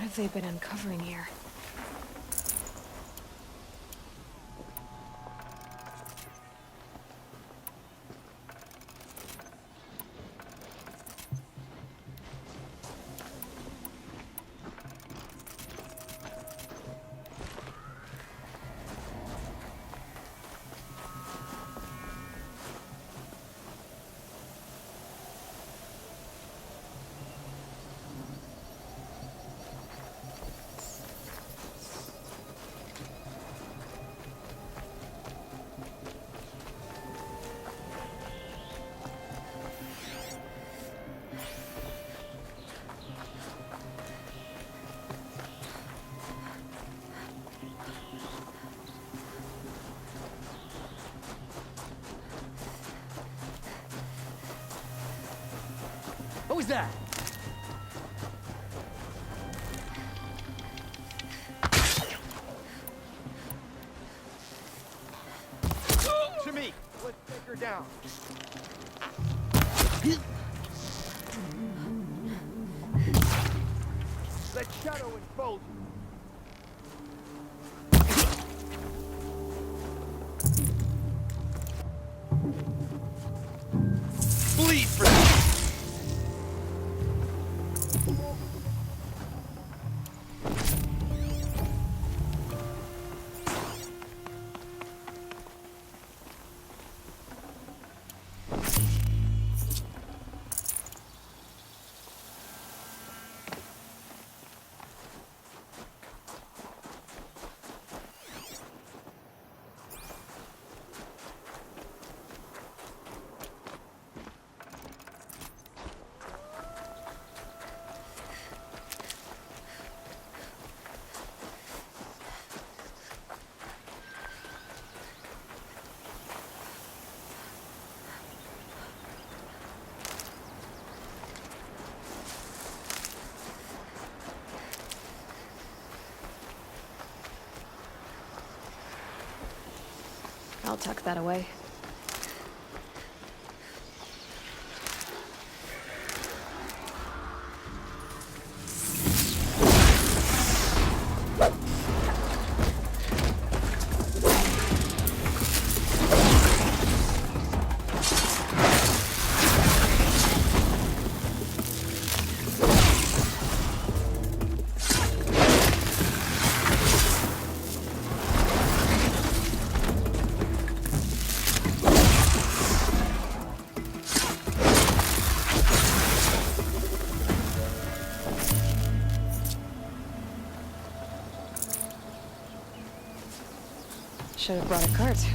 What have they been uncovering here? What was that? To me! Let's take her down. Let Shadow enfold you. Bleed for that! I'll tuck that away. Should have brought a cart.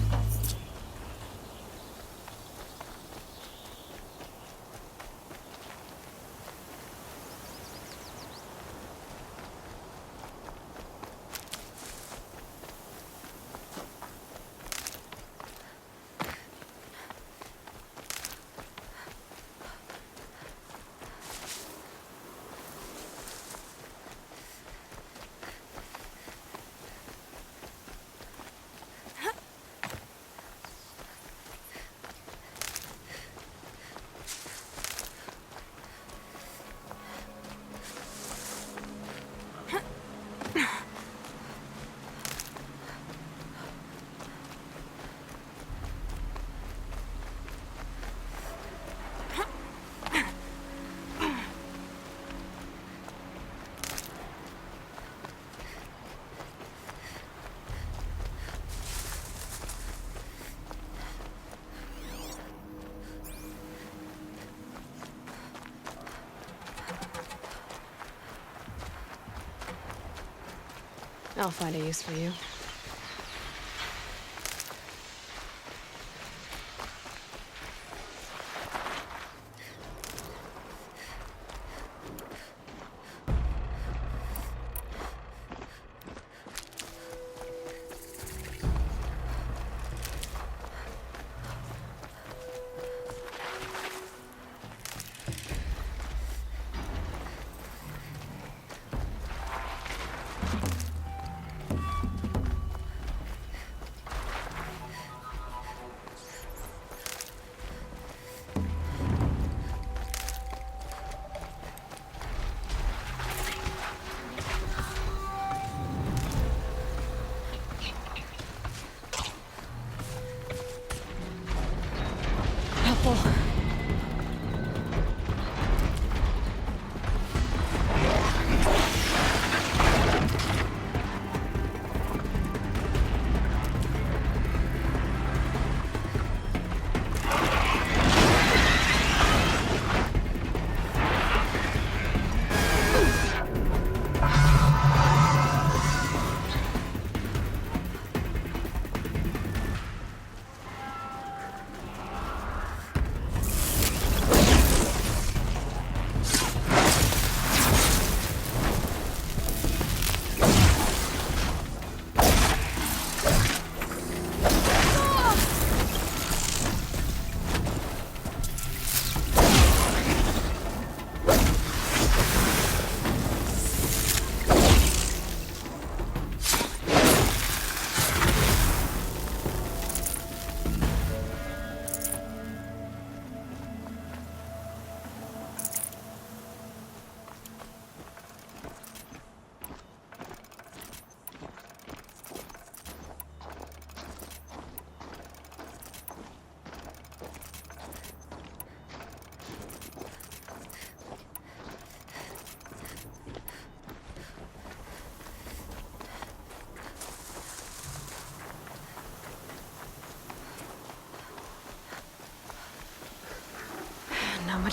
I'll find a use for you.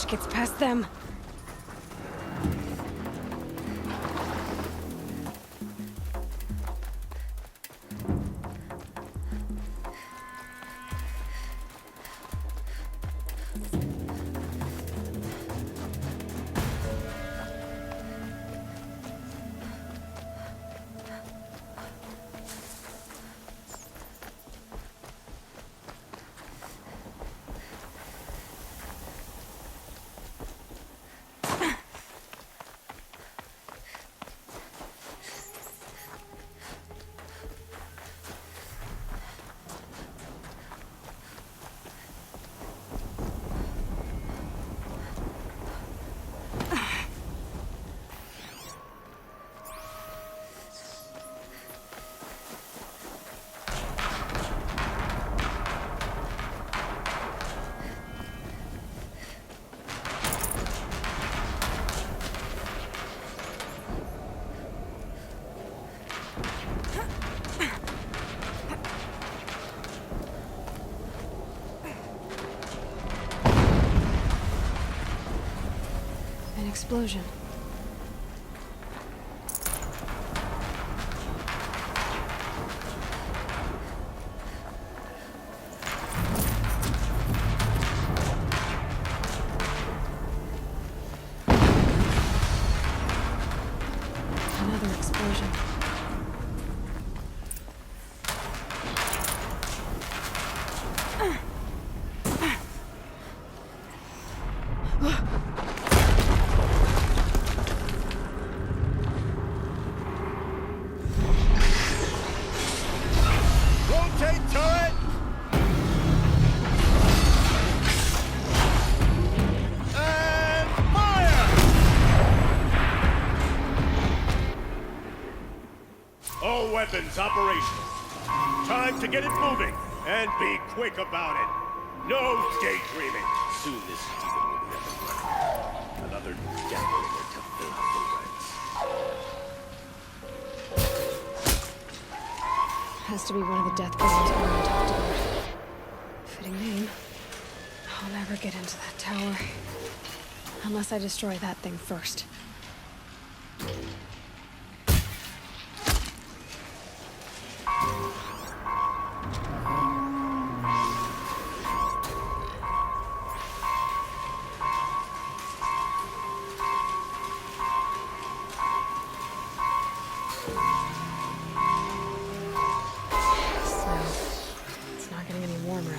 flash gets past them. An explosion. Another explosion. Rotate turret! And fire! All weapons operational. Time to get it moving, and be quick about it. No daydreaming. Soon this demon will be up and running. Another dagger to fill out the ranks. Has to be one of the death prisons Owen talked about. Fitting name. I'll never get into that tower. Unless I destroy that thing first. So, it's not getting any warmer.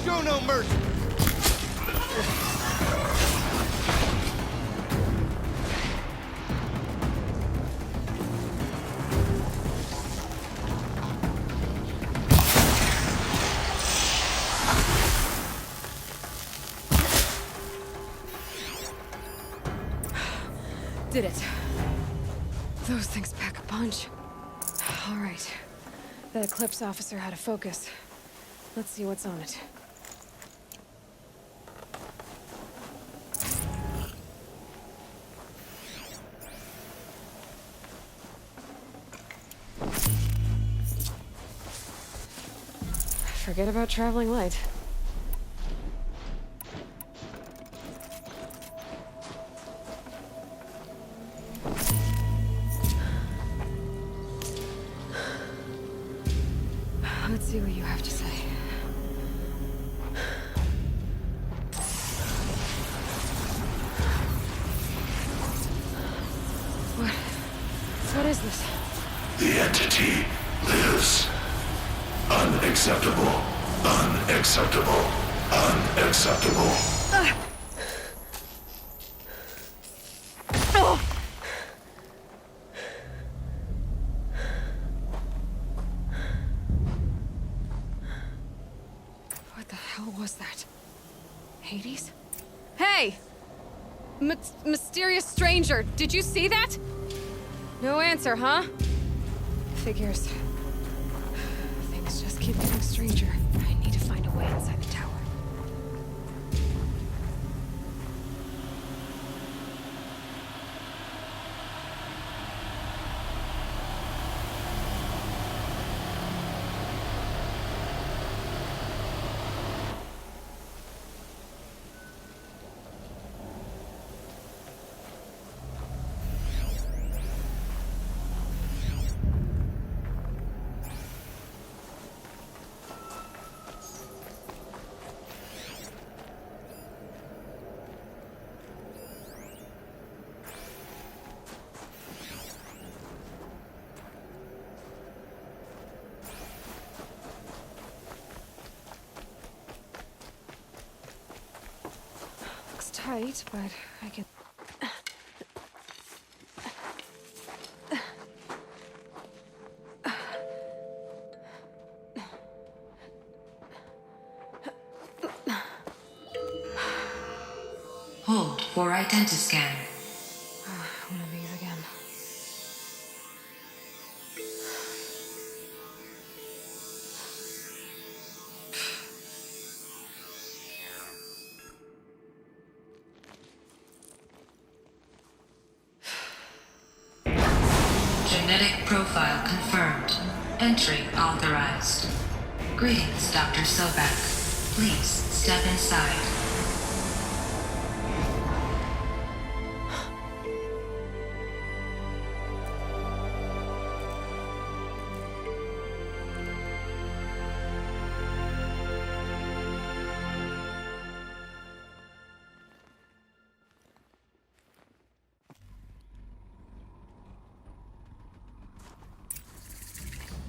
Show no mercy! Did it. Those things pack a punch. All right. That Eclipse officer had a focus. Let's see what's on it. Forget about traveling light. Let's see what you have to say. What is this? The entity lives. Unacceptable. Unacceptable. Unacceptable. What the hell was that? Hades? Hey! Mysterious stranger, did you see that? No answer, huh? Figures. Things just keep getting stranger. I need to find a way inside the tower. Tight, but I can... Hold for identiscan. One of these again. Genetic profile confirmed. Entry authorized. Greetings, Dr. Sobek. Please step inside.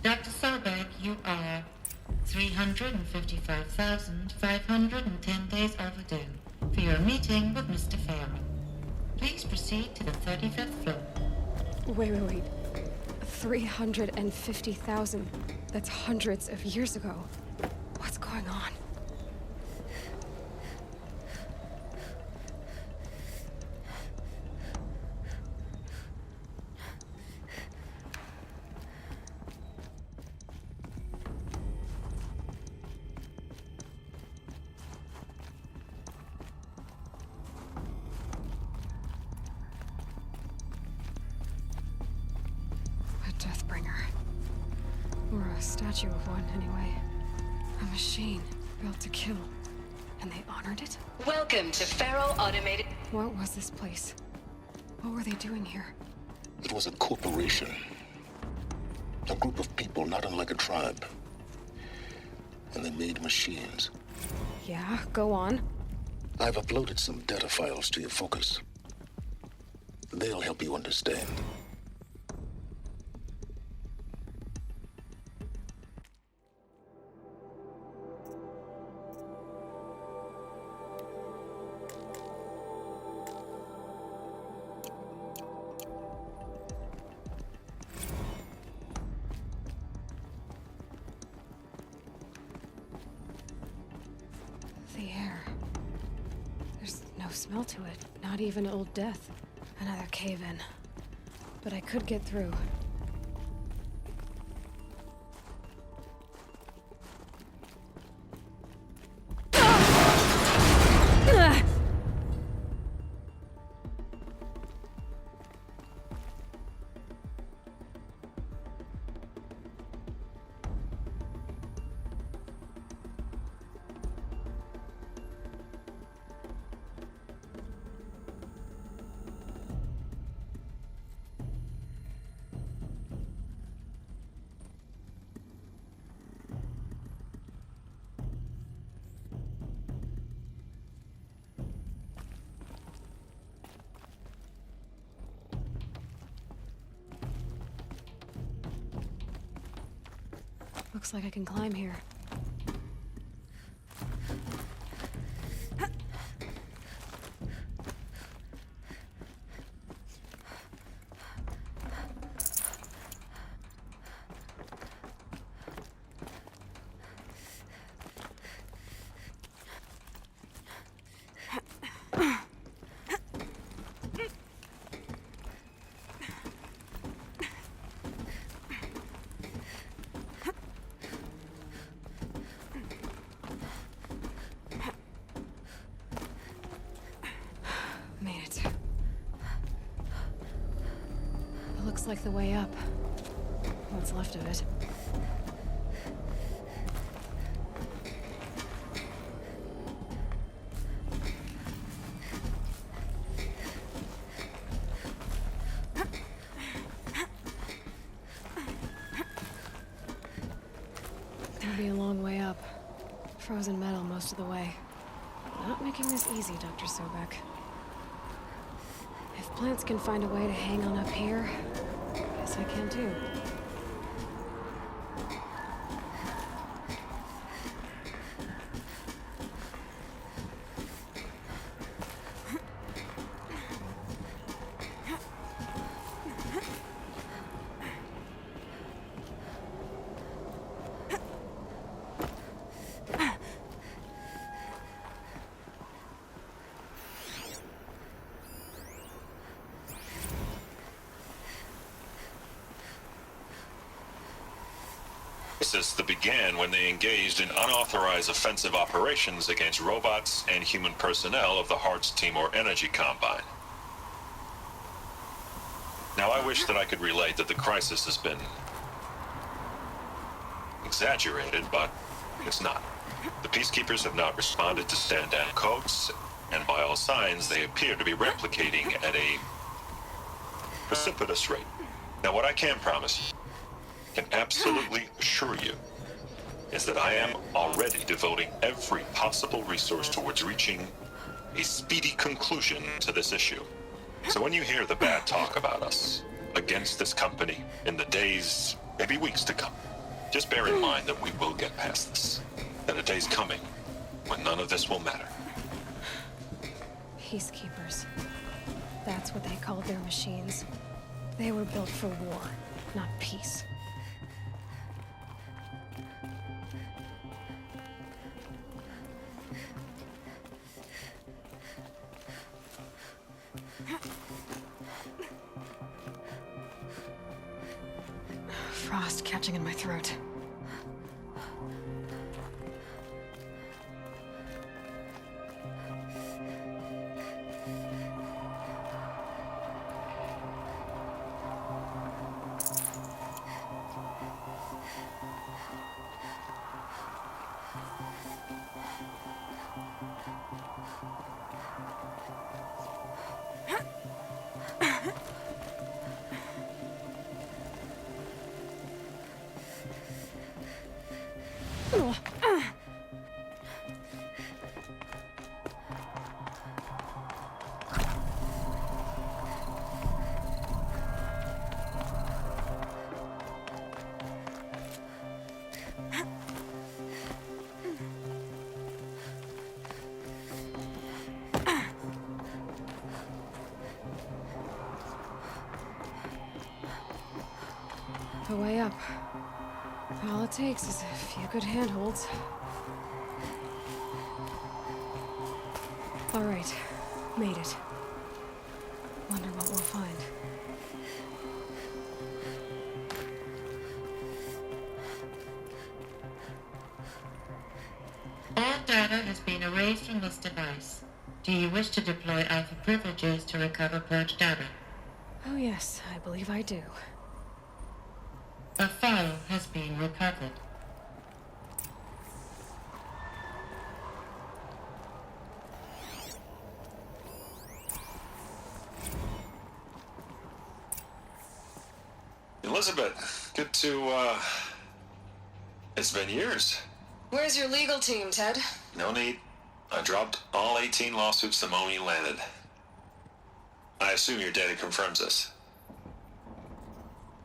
Dr. Sobek, you are 355,510 days overdue for your meeting with Mr. Fairman. Please proceed to the 35th floor. Wait. 350,000. That's hundreds of years ago. What's going on? Deathbringer. Or a statue of one, anyway. A machine built to kill. And they honored it? Welcome to Faro Automated. What was this place? What were they doing here? It was a corporation. A group of people not unlike a tribe. And they made machines. Yeah, go on. I've uploaded some data files to your focus. They'll help you understand. The air. There's no smell to it. Not even Old Death. Another cave-in. But I could get through. Looks like I can climb here. Made it. It looks like the way up. What's left of it. Gonna be a long way up. Frozen metal most of the way. Not making this easy, Dr. Sobek. If plants can find a way to hang on up here, guess I can too. That began when they engaged in unauthorized offensive operations against robots and human personnel of the Hearts Timor Energy Combine. Now, I wish that I could relate that the crisis has been exaggerated, but it's not. The Peacekeepers have not responded to stand-down codes, and by all signs, they appear to be replicating at a precipitous rate. Now, what I can promise you, can absolutely assure you, is that I am already devoting every possible resource towards reaching a speedy conclusion to this issue. So when you hear the bad talk about us against this company in the days, maybe weeks to come, just bear in mind that we will get past this. That a day's coming when none of this will matter. Peacekeepers. That's what they called their machines. They were built for war, not peace. Frost catching in my throat. The way up. All it takes is a few good handholds. All right, made it. Wonder what we'll find. All data has been erased from this device. Do you wish to deploy Alpha privileges to recover purged data? Oh yes, I believe I do. A file has been recovered. Elizabeth, good to, it's been years. Where's your legal team, Ted? No need. I dropped all 18 lawsuits the moment you landed. I assume your data confirms this.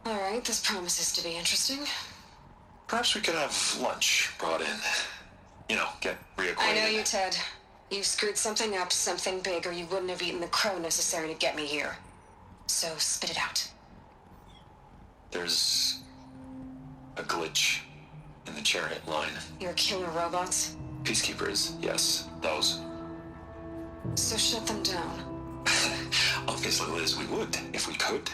All right, this promises to be interesting. Perhaps we could have lunch brought in. You know, get reacquainted. I know you, Ted. You screwed something up, something big, or you wouldn't have eaten the crow necessary to get me here. So spit it out. There's a glitch in the chariot line. Your killer robots? Peacekeepers, yes, those. So shut them down. Obviously, Liz, we would, if we could.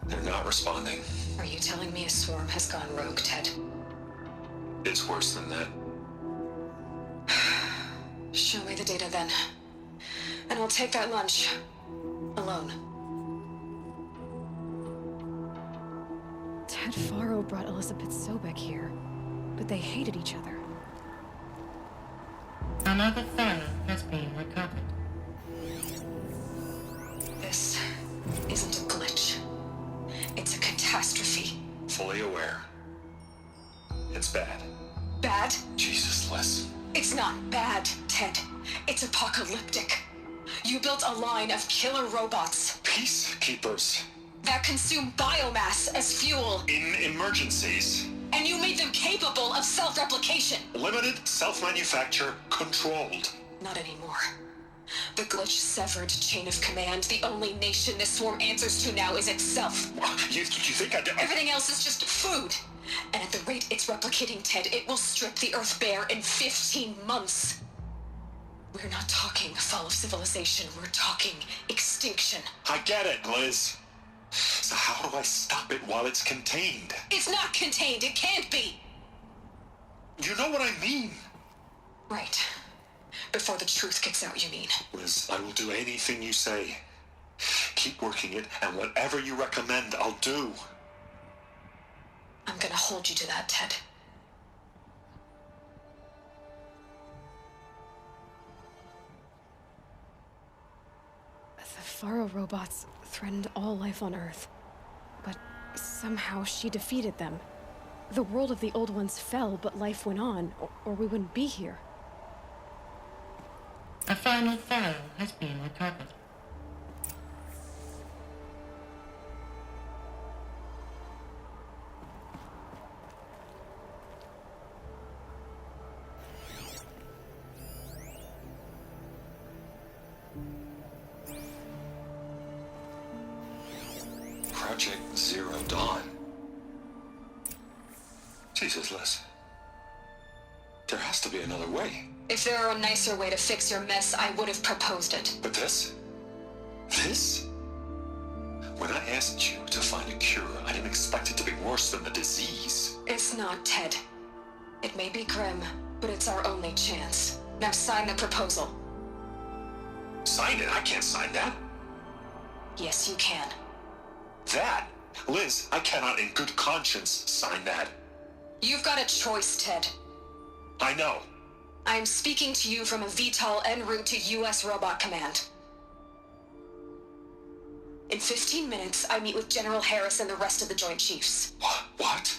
They're not responding. Are you telling me a swarm has gone rogue, Ted? It's worse than that. Show me the data then. And I'll take that lunch. Alone. Ted Faro brought Elizabeth Sobek here, but they hated each other. Another file has been recovered. This isn't a glitch. It's a catastrophe. Fully aware. It's bad. Bad? Jesus, Liz. It's not bad, Ted. It's apocalyptic. You built a line of killer robots Peacekeepers. that consume biomass as fuel, In emergencies. and you made them capable of self-replication. Limited, self-manufacture, controlled. Not anymore. The glitch severed chain of command. The only nation this swarm answers to now is itself. You think I did? Everything else is just food. And at the rate it's replicating, Ted, it will strip the Earth bare in 15 months. We're not talking fall of civilization. We're talking extinction. I get it, Liz. So how do I stop it while it's contained? It's not contained. It can't be. You know what I mean. Right. Before the truth gets out, you mean? Liz, I will do anything you say. Keep working it, and whatever you recommend, I'll do. I'm gonna hold you to that, Ted. The Faro robots threatened all life on Earth, but somehow she defeated them. The world of the old ones fell, but life went on, or we wouldn't be here. A final file has been recovered. Project Zero Dawn. Jesus, Liz. There has to be another way. If there were a nicer way to fix your mess, I would have proposed it. But this? This? When I asked you to find a cure, I didn't expect it to be worse than the disease. It's not, Ted. It may be grim, but it's our only chance. Now sign the proposal. Sign it? I can't sign that. Yes, you can. That? Liz, I cannot in good conscience sign that. You've got a choice, Ted. I know. I'm speaking to you from a VTOL en route to U.S. Robot Command. In 15 minutes, I meet with General Harris and the rest of the Joint Chiefs. What?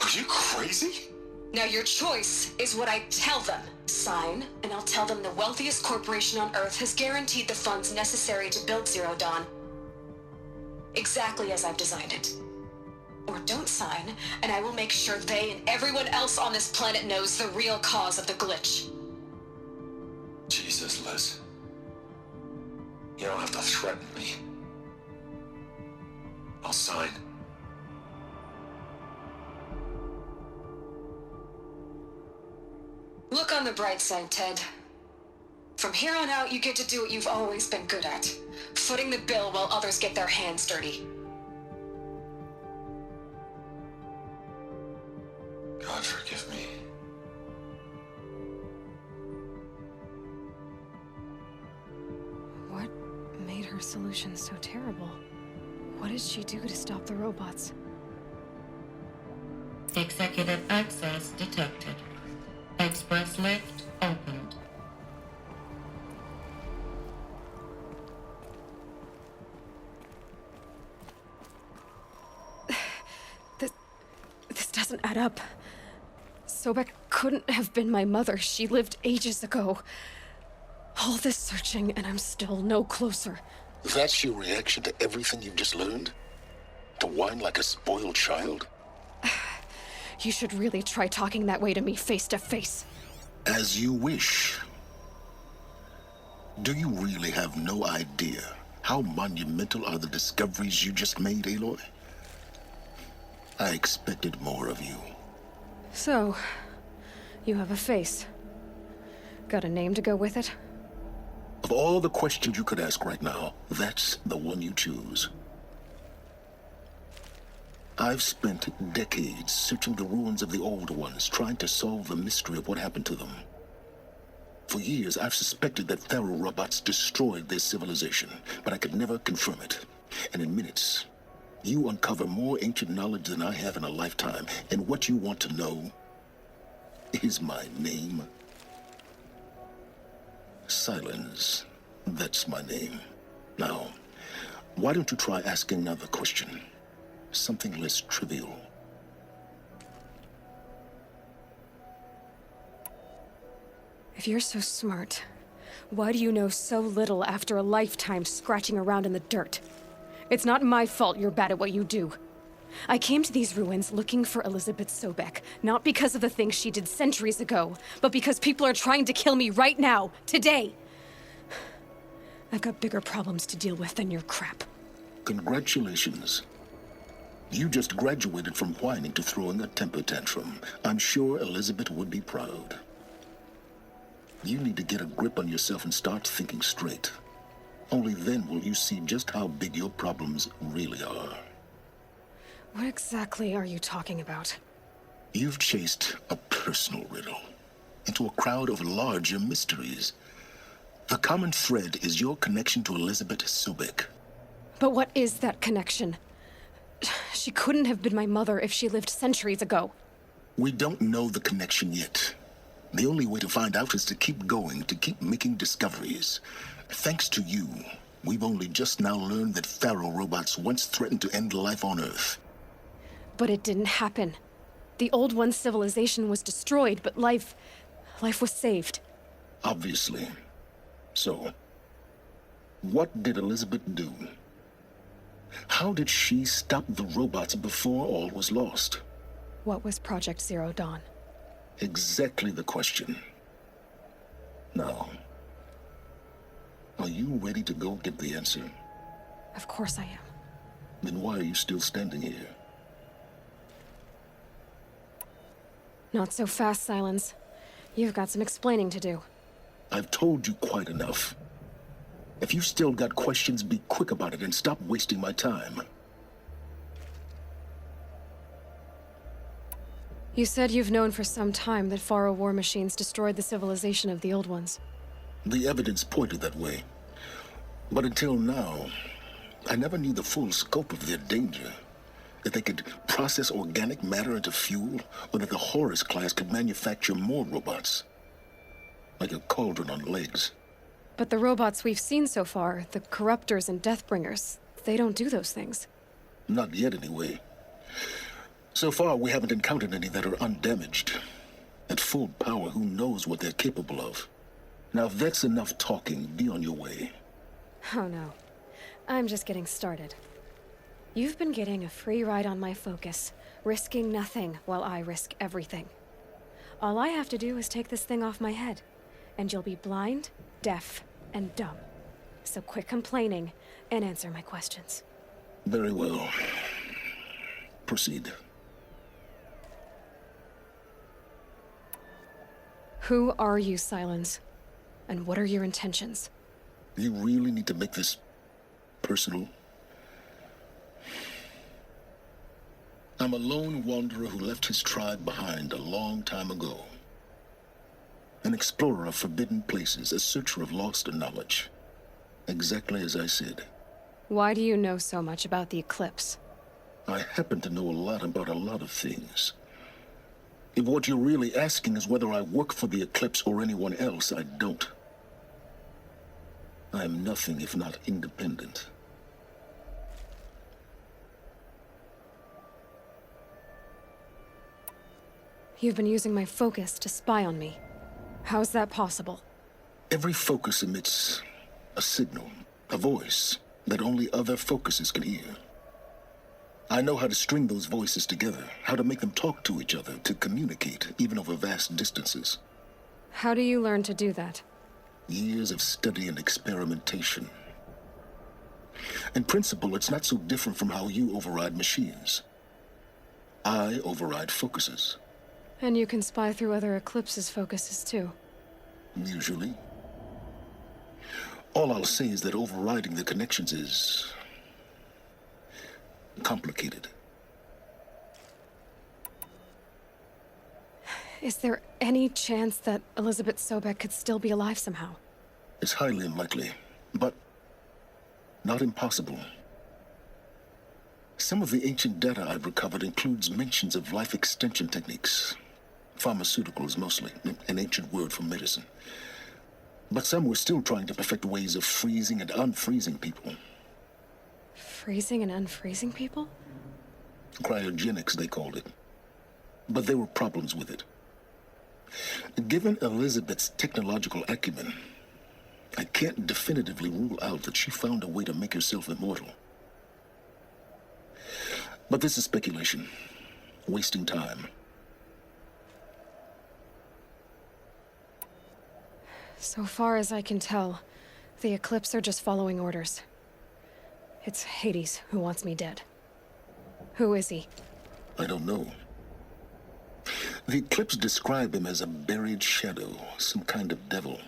Are you crazy? Now your choice is what I tell them. Sign, and I'll tell them the wealthiest corporation on Earth has guaranteed the funds necessary to build Zero Dawn. Exactly as I've designed it. Or don't sign, and I will make sure they and everyone else on this planet knows the real cause of the glitch. Jesus, Liz. You don't have to threaten me. I'll sign. Look on the bright side, Ted. From here on out, you get to do what you've always been good at. Footing the bill while others get their hands dirty. God forgive me. What made her solution so terrible? What did she do to stop the robots? Executive access detected. Express lift opened. This doesn't add up. Sobek couldn't have been my mother. She lived ages ago. All this searching, and I'm still no closer. That's your reaction to everything you've just learned? To whine like a spoiled child? You should really try talking that way to me face to face. As you wish. Do you really have no idea how monumental are the discoveries you just made, Aloy? I expected more of you. So, you have a face. Got a name to go with it? Of all the questions you could ask right now, that's the one you choose. I've spent decades searching the ruins of the old ones, trying to solve the mystery of what happened to them. For years, I've suspected that Pharaoh robots destroyed their civilization, but I could never confirm it. And in minutes, you uncover more ancient knowledge than I have in a lifetime. And what you want to know is my name. Silence. That's my name. Now, why don't you try asking another question? Something less trivial. If you're so smart, why do you know so little after a lifetime scratching around in the dirt? It's not my fault you're bad at what you do. I came to these ruins looking for Elizabeth Sobek, not because of the things she did centuries ago, but because people are trying to kill me right now, today. I've got bigger problems to deal with than your crap. Congratulations. You just graduated from whining to throwing a temper tantrum. I'm sure Elizabeth would be proud. You need to get a grip on yourself and start thinking straight. Only then will you see just how big your problems really are. What exactly are you talking about? You've chased a personal riddle into a crowd of larger mysteries. The common thread is your connection to Elizabeth Sobek. But what is that connection? She couldn't have been my mother if she lived centuries ago. We don't know the connection yet. The only way to find out is to keep going, to keep making discoveries. Thanks to you, we've only just now learned that Pharaoh robots once threatened to end life on Earth. But it didn't happen. The Old One's civilization was destroyed, but life was saved. Obviously. So, what did Elizabeth do? How did she stop the robots before all was lost? What was Project Zero Dawn? Exactly the question. Now, are you ready to go get the answer? Of course I am. Then why are you still standing here? Not so fast, Silence. You've got some explaining to do. I've told you quite enough. If you still got questions, be quick about it and stop wasting my time. You said you've known for some time that Pharaoh war machines destroyed the civilization of the Old Ones. The evidence pointed that way. But until now, I never knew the full scope of their danger. That they could process organic matter into fuel, or that the Horus class could manufacture more robots. Like a cauldron on legs. But the robots we've seen so far, the Corruptors and Deathbringers, they don't do those things. Not yet, anyway. So far, we haven't encountered any that are undamaged. At full power, who knows what they're capable of? Now, if that's enough talking, be on your way. Oh no. I'm just getting started. You've been getting a free ride on my focus, risking nothing while I risk everything. All I have to do is take this thing off my head, and you'll be blind, deaf, and dumb. So quit complaining and answer my questions. Very well. Proceed. Who are you, Silence? And what are your intentions? You really need to make this personal? I'm a lone wanderer who left his tribe behind a long time ago. An explorer of forbidden places, a searcher of lost knowledge. Exactly as I said. Why do you know so much about the eclipse? I happen to know a lot about a lot of things. If what you're really asking is whether I work for the eclipse or anyone else, I don't. I'm nothing if not independent. You've been using my focus to spy on me. How's that possible? Every focus emits a signal, a voice that only other focuses can hear. I know how to string those voices together, how to make them talk to each other, to communicate, even over vast distances. How do you learn to do that? Years of study and experimentation. In principle, it's not so different from how you override machines. I override focuses. And you can spy through other Eclipse's focuses, too. Usually. All I'll say is that overriding the connections is complicated. Is there any chance that Elizabeth Sobek could still be alive somehow? It's highly unlikely, but not impossible. Some of the ancient data I've recovered includes mentions of life extension techniques. Pharmaceuticals, mostly, an ancient word for medicine. But some were still trying to perfect ways of freezing and unfreezing people. Freezing and unfreezing people? Cryogenics, they called it. But there were problems with it. Given Elizabeth's technological acumen, I can't definitively rule out that she found a way to make herself immortal. But this is speculation, wasting time. So far as I can tell, the Eclipse are just following orders. It's Hades who wants me dead. Who is he? I don't know. The Eclipse describe him as a buried shadow, some kind of devil.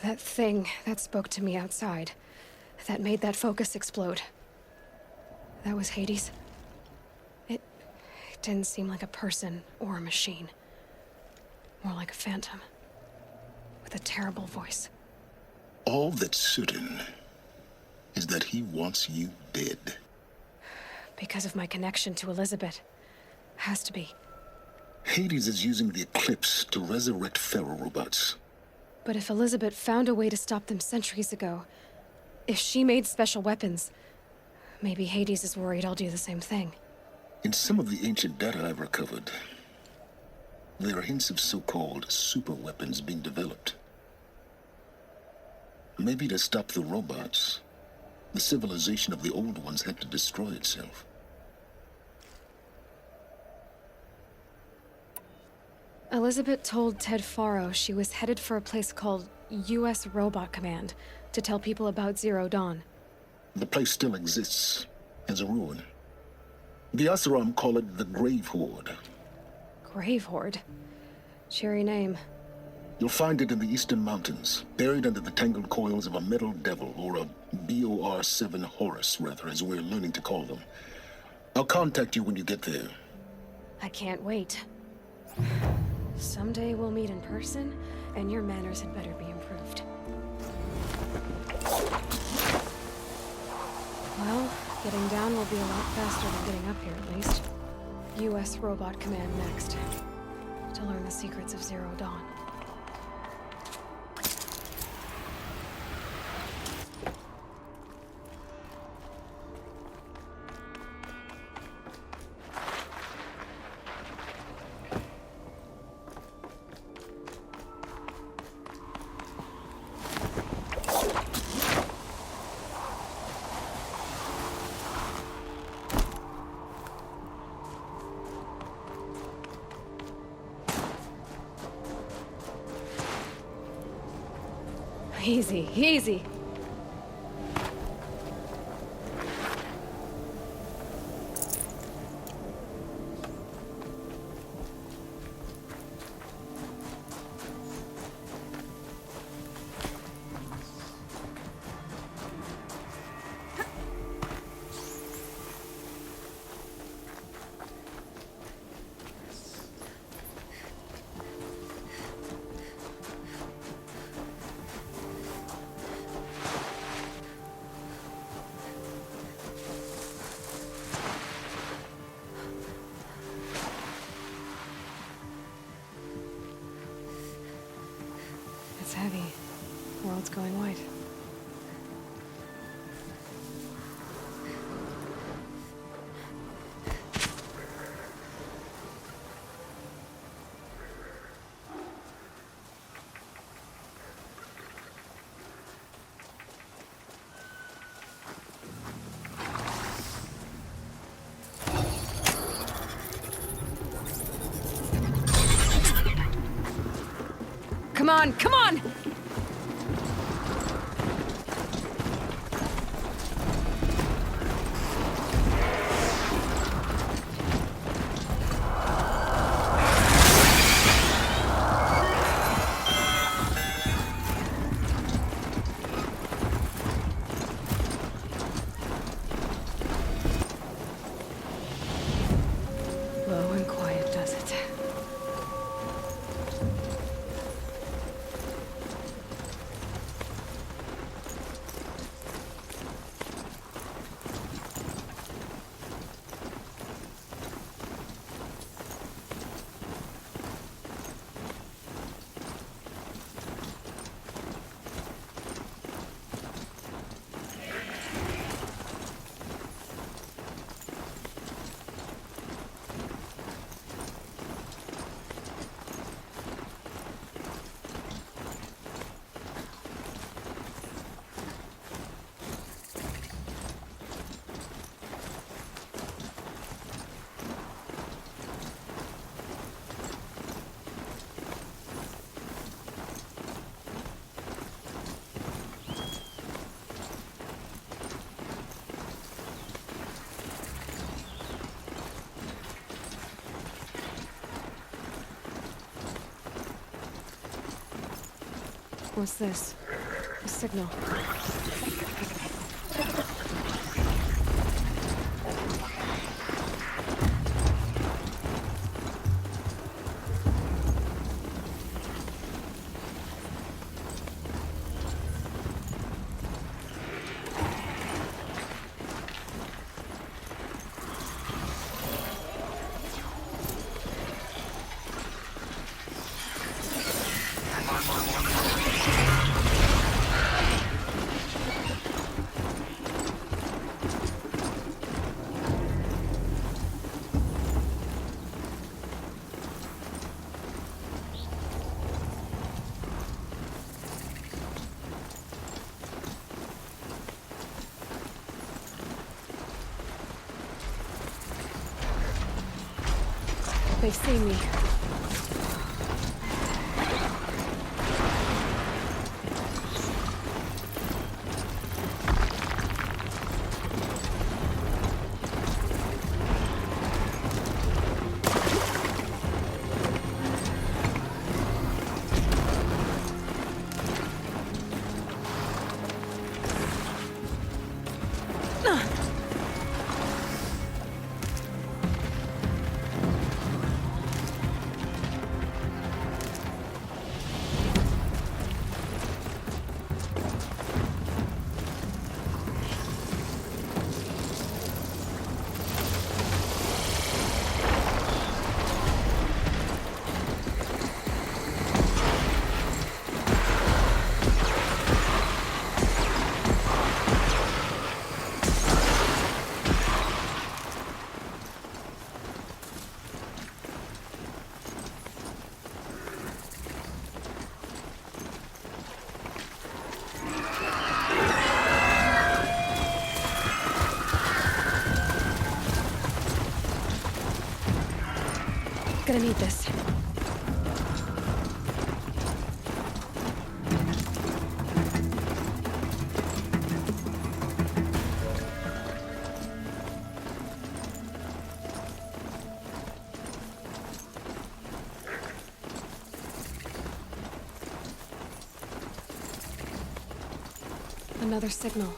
That thing that spoke to me outside, that made that focus explode. That was Hades? It didn't seem like a person or a machine. More like a phantom. With a terrible voice. All that's certain is that he wants you dead. Because of my connection to Elizabeth. Has to be. Hades is using the Eclipse to resurrect ferrorobots. But if Elizabeth found a way to stop them centuries ago, if she made special weapons, maybe Hades is worried I'll do the same thing. In some of the ancient data I've recovered, there are hints of so-called super weapons being developed. Maybe to stop the robots, the civilization of the old ones had to destroy itself. Elizabeth told Ted Faro she was headed for a place called U.S. Robot Command to tell people about Zero Dawn. The place still exists, as a ruin. The Asaram call it the Grave Horde. Grave Horde? Cheery name. You'll find it in the Eastern Mountains, buried under the tangled coils of a metal devil, or a BOR-7 Horus, rather, as we're learning to call them. I'll contact you when you get there. I can't wait. Someday we'll meet in person, and your manners had better be improved. Well, getting down will be a lot faster than getting up here, at least. U.S. Robot Command next. To learn the secrets of Zero Dawn. Easy, easy. It's heavy. World's going white. Come on, come on! Low and quiet does it. What's this? A signal. They see me. Gonna need this. Another signal.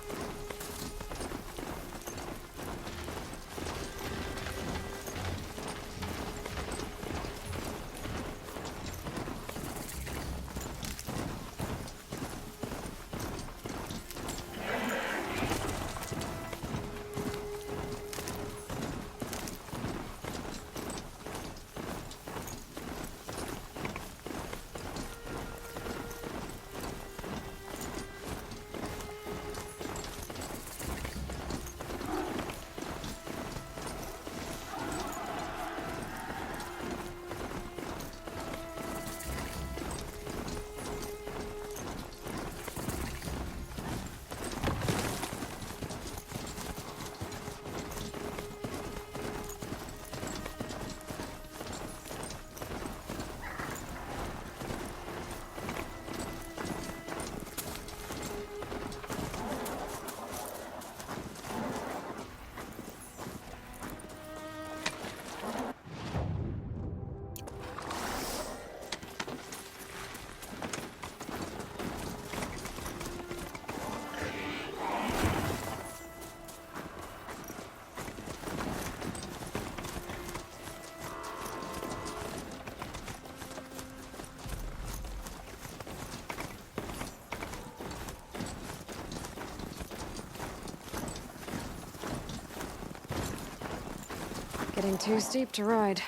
getting too steep to ride.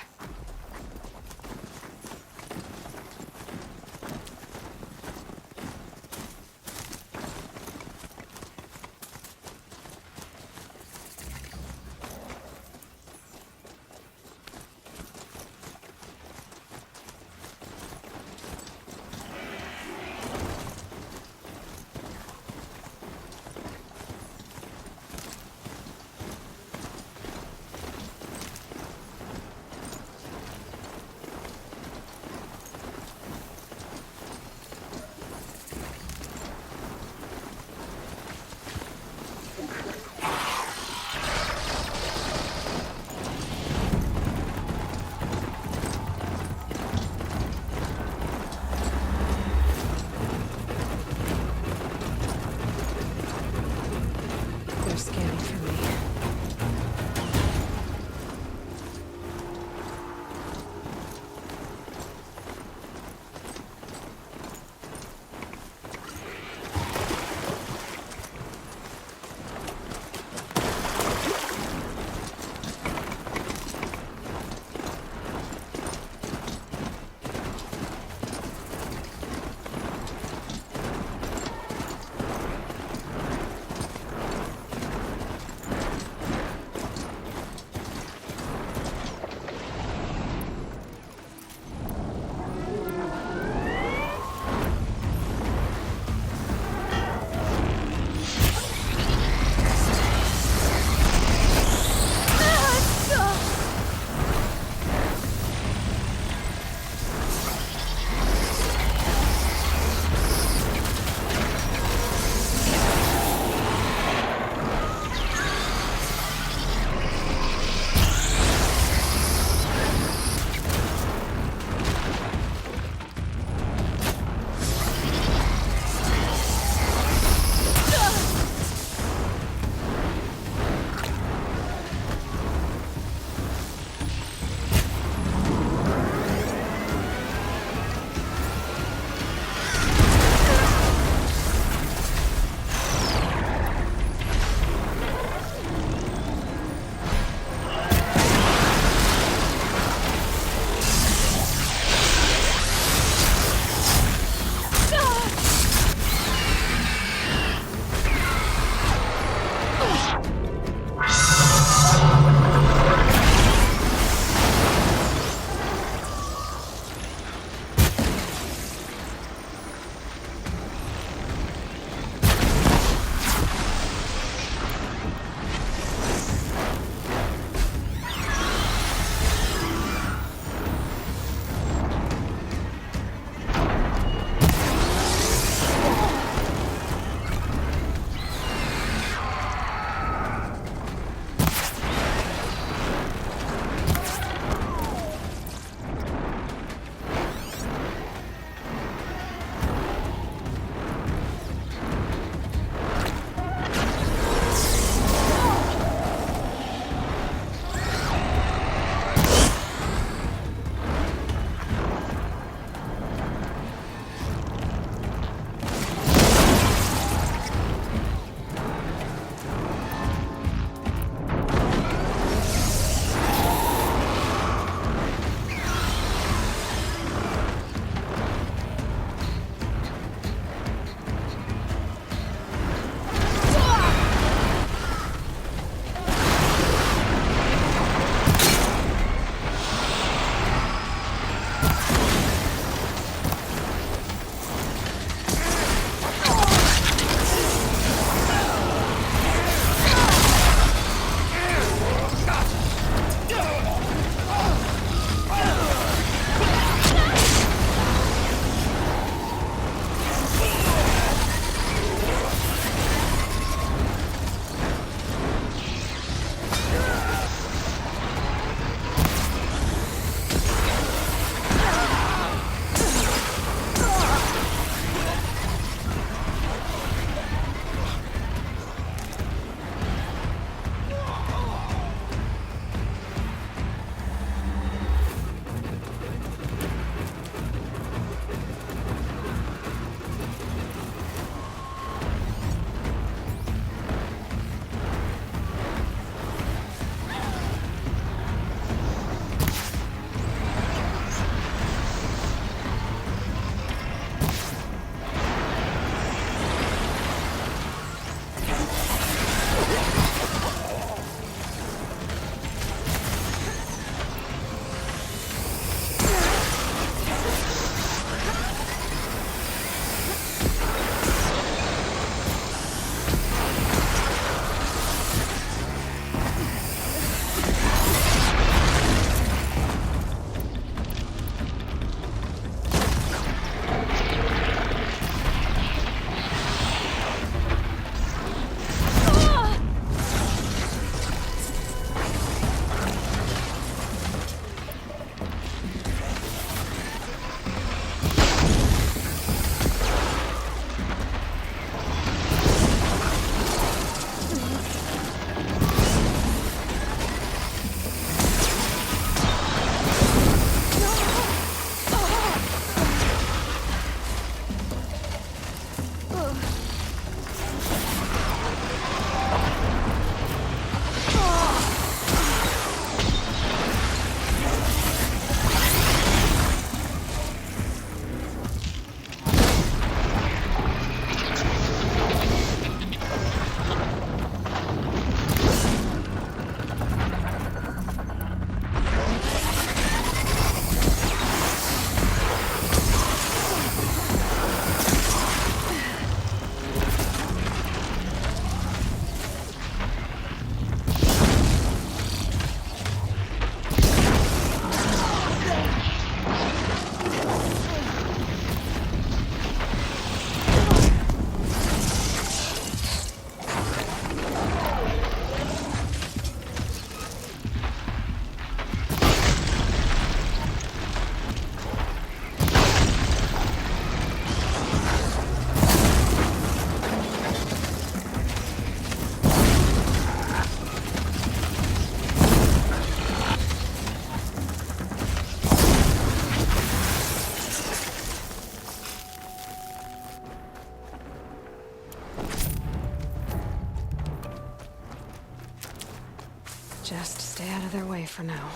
Just stay out of their way for now.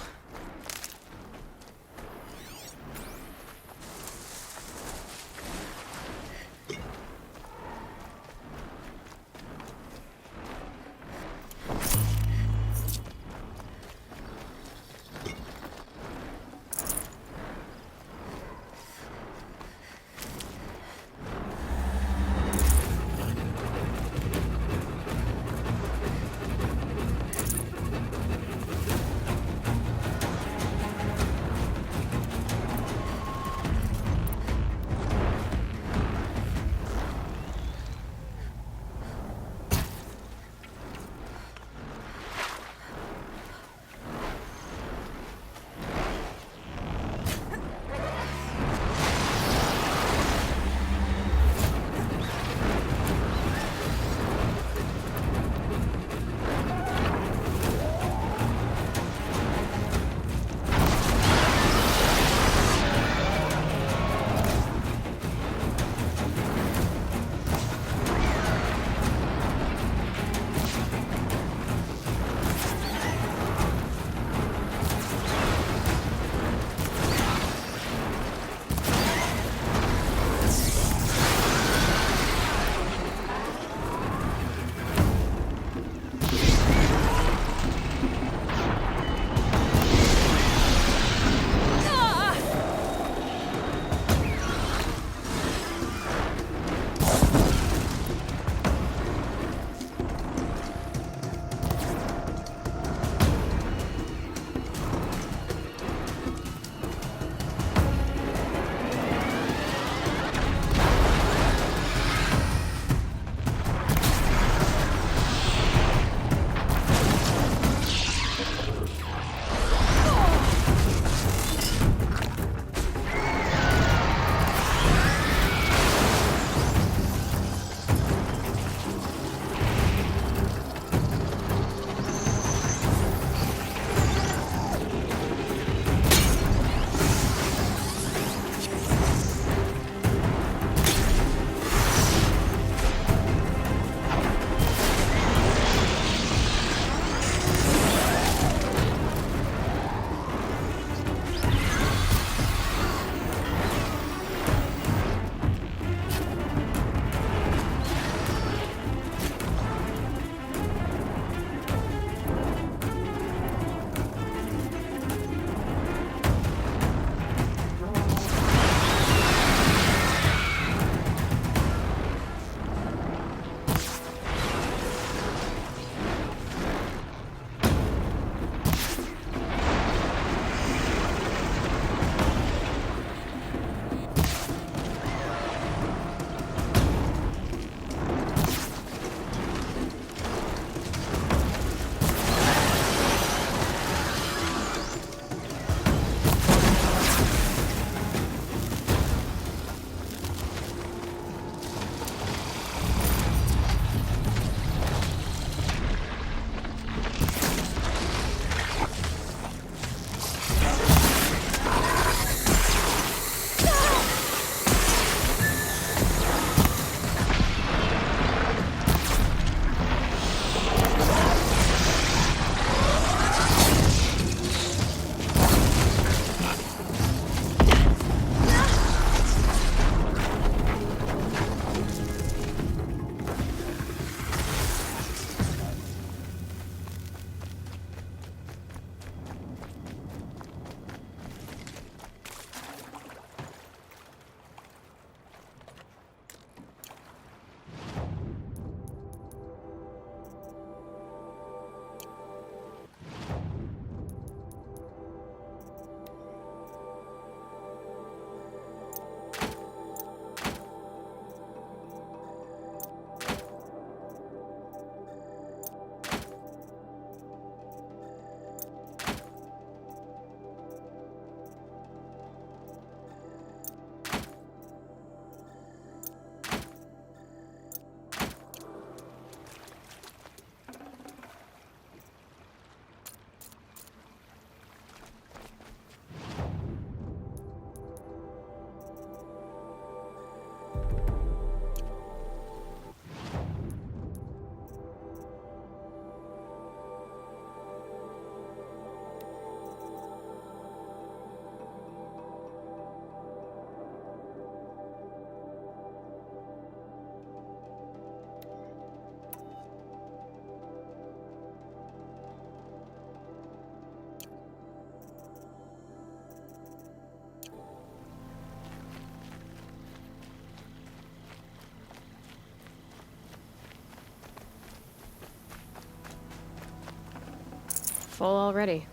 Full already.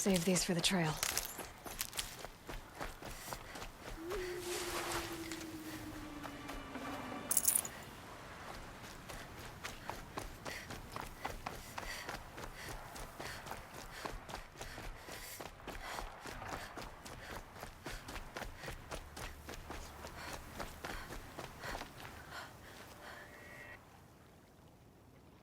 Save these for the trail.